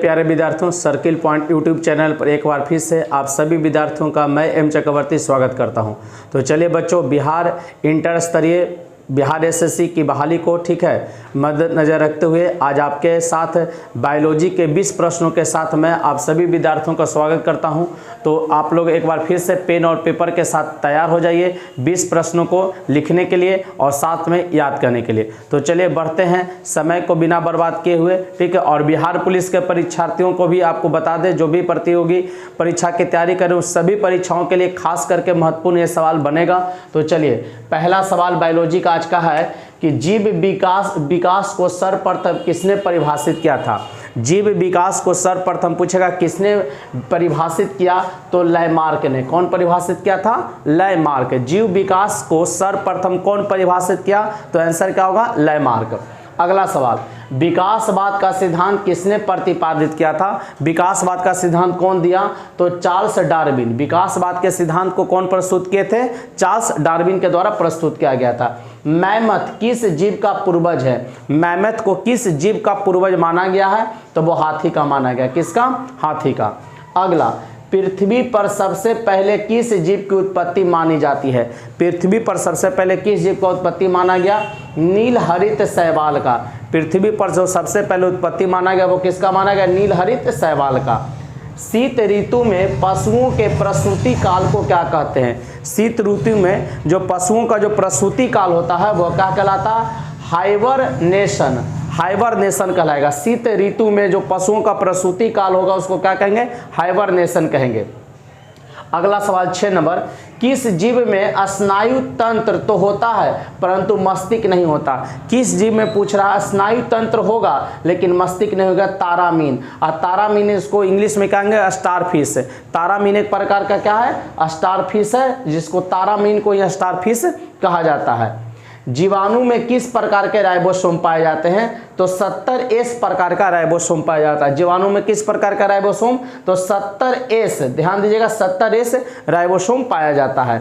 प्यारे विद्यार्थियों, circle point YouTube channel पर एक बार फिर से आप सभी विद्यार्थियों का मैं एम चक्रवर्ती स्वागत करता हूं। तो चलिए बच्चों, बिहार इंटर स्तरीय बिहार एसएससी की बहाली को ठीक है मद्देनजर रखते हुए आज आपके साथ बायोलॉजी के 20 प्रश्नों के साथ मैं आप सभी विद्यार्थियों का स्वागत करता हूं। तो आप लोग एक बार फिर से पेन और पेपर के साथ तैयार हो जाइए 20 प्रश्नों को लिखने के लिए और साथ में याद करने के लिए। तो चलिए बढ़ते हैं समय को बिना बर्बाद किए हुए, ठीक है। और बिहार पुलिस के परीक्षार्थियों को भी आपको बता दें, जो भी प्रतियोगी परीक्षा की तैयारी करें उस सभी परीक्षाओं के लिए खास करके महत्वपूर्ण ये सवाल बनेगा। तो चलिए, पहला सवाल बायोलॉजी का आज का है कि जीव विकास को सर्वप्रथम किसने परिभाषित किया था। जीव विकास को सर्वप्रथम पूछेगा किसने परिभाषित किया, तो लैमार्क ने। कौन परिभाषित किया था? लैमार्क। जीव विकास को सर्वप्रथम कौन परिभाषित किया, तो आंसर क्या होगा? लैमार्क। अगला सवाल, विकासवाद का सिद्धांत किसने प्रतिपादित किया था। विकासवाद का सिद्धांत कौन दिया, तो चार्ल्स डार्विन। विकासवाद के सिद्धांत को कौन प्रस्तुत किए थे? चार्ल्स डार्विन के द्वारा प्रस्तुत किया गया था। मैमथ किस जीव का पूर्वज है? मैमथ को किस जीव का पूर्वज माना गया है, तो वो हाथी का माना गया। किसका? हाथी का। अगला, पृथ्वी पर सबसे पहले किस जीव की उत्पत्ति मानी जाती है। पृथ्वी पर सबसे पहले किस जीव का उत्पत्ति माना गया? नीलहरित शैवाल का। पृथ्वी पर जो सबसे पहले उत्पत्ति माना गया वो किसका माना गया? नीलहरित शैवाल का। शीत ऋतु में पशुओं के प्रसूति काल को क्या कहते हैं? शीत ऋतु में जो पशुओं का जो प्रसूति काल होता है वो क्या कहलाता? हाइबरनेशन। हाइबरनेशन कहलाएगा। शीत ऋतु में जो पशुओं का प्रसूति काल होगा उसको क्या कहेंगे? हाइबरनेशन कहेंगे। अगला सवाल 6 नंबर, किस जीव में स्नायु तंत्र तो होता है परंतु मस्तिष्क नहीं होता। किस जीव में पूछ रहा है? स्नायु तंत्र होगा लेकिन मस्तिष्क नहीं होगा। तारामीन। और तारामीन इसको इंग्लिश में कहेंगे स्टारफिश। तारामीन एक प्रकार का क्या है? स्टारफिश है, जिसको तारामीन को यह स्टारफिश कहा जाता है। जीवाणु में किस प्रकार के राइबोसोम पाए जाते हैं, तो 70S प्रकार का राइबोसोम पाया जाता है। जीवाणु में किस प्रकार का राइबोसोम, तो 70S, ध्यान दीजिएगा 70S राइबोसोम पाया जाता है।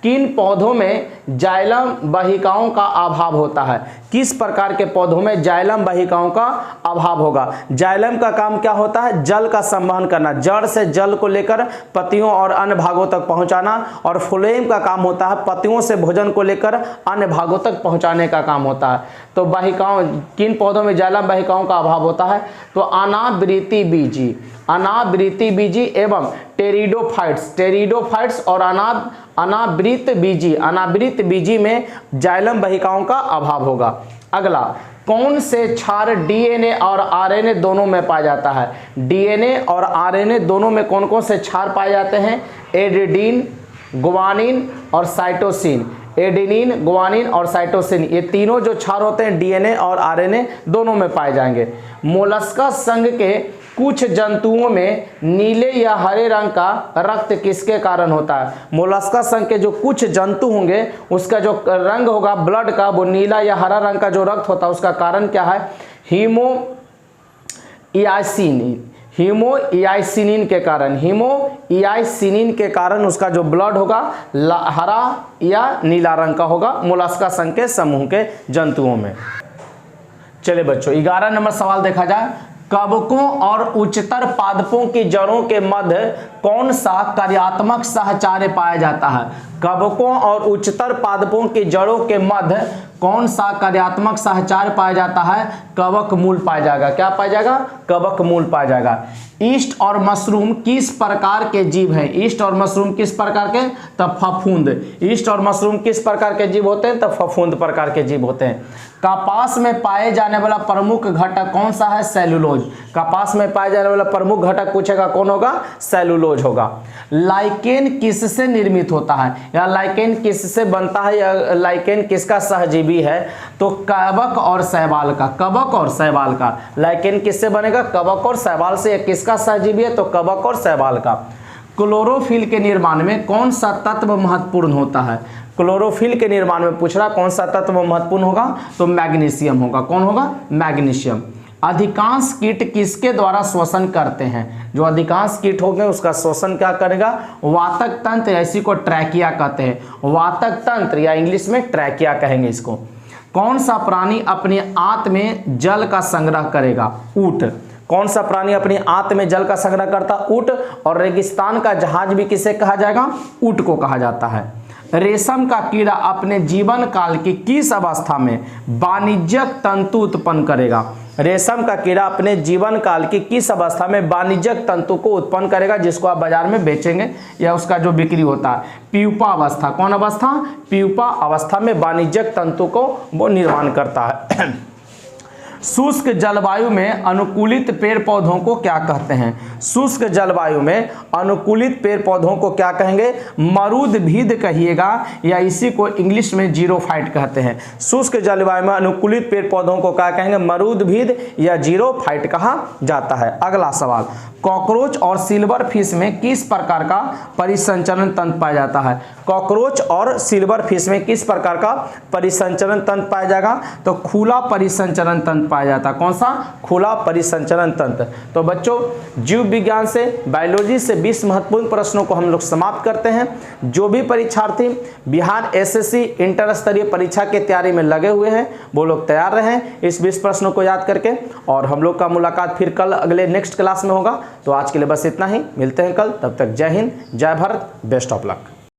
किन पौधों में जाइलम वाहिकाओं का अभाव होता है? किस प्रकार के पौधों में जाइलम वाहिकाओं का अभाव होगा? जाइलम का काम क्या होता है? जल का संवहन करना, जड़ से जल को लेकर पत्तियों और अन्य भागों तक पहुंचाना। और फ्लोएम का काम होता है पत्तियों से भोजन को लेकर अन्य भागों तक पहुंचाने का काम होता है। तो वाहिकाओं, किन पौधों में जाइलम वाहिकाओं का अभाव होता है, तो अनावृति बीजी, अनावृति बीजी एवं टेरिडोफाइट्स और अनावृत बीजी, अनावृत बीजी में जाइलम वाहिकाओं का अभाव होगा। अगला, कौन से क्षार डीएनए और आरएनए दोनों में पाया जाता है? डीएनए और आरएनए दोनों में कौन कौन से क्षार पाए जाते हैं? एडेनिन, गुआनिन और साइटोसिन। एडेनिन, गुआनिन और साइटोसिन, ये तीनों जो क्षार होते हैं डीएनए और आरएनए दोनों में पाए जाएंगे। मोलस्का संघ के कुछ जंतुओं में नीले या हरे रंग का रक्त किसके कारण होता है? मोलस्का संघ के जो कुछ जंतु होंगे उसका जो रंग होगा ब्लड का, वो नीला या हरा रंग का जो रक्त होता है उसका कारण क्या है? हीमोइयासिनिन के कारण। हीमोइयासिनिन के कारण उसका जो ब्लड होगा हरा या नीला रंग का होगा मोलस्का संघ के समूह के जंतुओं में। चलिए बच्चों, 11 नंबर सवाल देखा जाए। कवकों और उच्चतर पादपों की जड़ों के मध्य कौन सा कार्यात्मक सहचार्य पाया जाता है? कवकों और उच्चतर पादपों की जड़ों के मध्य कौन सा कार्यात्मक सहचार्य पाया जाता है? कवक मूल पाया जाएगा। क्या पाया जाएगा? कवक मूल पाया जाएगा। ईस्ट और मशरूम किस प्रकार के जीव हैं? ईस्ट और मशरूम किस प्रकार के? तब फफूंद। ईस्ट और मशरूम किस प्रकार के जीव होते हैं? तब फफूंद प्रकार के जीव होते हैं। कपास में पाए जाने वाला प्रमुख घटक कौन सा है? सेलुलोज। कपास में पाए जाने वाला प्रमुख घटक पूछेगा कौन होगा? सेलुलोज होगा। लाइकेन किससे निर्मित होता है, या लाइकेन किससे बनता है, या लाइकेन किसका सहजीवी है? तो कवक और शैवाल का। कवक और शैवाल का। लाइकेन किससे बनेगा? कवक और शैवाल से। किसका सहजीवी है? तो कवक और शैवाल का। क्लोरोफिल के निर्माण में कौन सा तत्व महत्वपूर्ण होता है? क्लोरोफिल के निर्माण में पूछ रहा कौन सा तत्व महत्वपूर्ण होगा, तो मैग्नीशियम होगा। कौन होगा? मैग्नीशियम। अधिकांश कीट किसके द्वारा श्वसन करते हैं? जो अधिकांश कीट होंगे उसका श्वसन क्या करेगा? वातक तंत्र, इसी को ट्रैकिया कहते हैं। वातक तंत्र या इंग्लिश में ट्रैकिया कहेंगे इसको। कौन सा प्राणी अपने आंत में जल का संग्रह करेगा? ऊंट। कौन सा प्राणी अपनी आंत में जल का संग्रह करता? ऊंट। और रेगिस्तान का जहाज भी किसे कहा जाएगा? ऊंट को कहा जाता है। रेशम का कीड़ा अपने जीवन काल की किस अवस्था में वाणिज्यिक तंतु उत्पन्न करेगा? रेशम का कीड़ा अपने जीवन काल की किस अवस्था में वाणिज्यिक तंतु को उत्पन्न करेगा, जिसको आप बाजार में बेचेंगे या उसका जो बिक्री होता है? प्यूपा अवस्था। कौन अवस्था? प्यूपा अवस्था में वाणिज्यिक तंतु को वो निर्माण करता है। शुष्क जलवायु में अनुकूलित पेड़ पौधों को क्या कहते हैं? शुष्क जलवायु में अनुकूलित पेड़ पौधों को क्या कहेंगे? मरुदभिद कहिएगा, या इसी को इंग्लिश में जीरोफाइट कहते हैं। शुष्क जलवायु में अनुकूलित पेड़ पौधों को क्या कहेंगे? मरुदभिद या जीरोफाइट कहा जाता है। अगला सवाल, कॉकरोच और सिल्वर फिश में किस प्रकार का परिसंचरण तंत्र पाया जाता है? कॉकरोच और सिल्वर फिश में किस प्रकार का परिसंचरण तंत्र पाया जाएगा? तो खुला परिसंचरण तंत्र पाया जाता है। कौन सा? खुला परिसंचरण तंत्र। तो बच्चों, जीव विज्ञान से, बायोलॉजी से 20 महत्वपूर्ण प्रश्नों को हम लोग समाप्त करते हैं। जो भी परीक्षार्थी बिहार एसएससी इंटर स्तरीय परीक्षा की तैयारी में लगे हुए हैं, वो लोग तैयार रहें इस 20 प्रश्नों को याद करके। और हम लोग का मुलाकात फिर कल अगले नेक्स्ट क्लास में होगा। तो आज के लिए बस इतना ही, मिलते हैं कल। तब तक जय हिंद, जय भारत, बेस्ट ऑफ लक।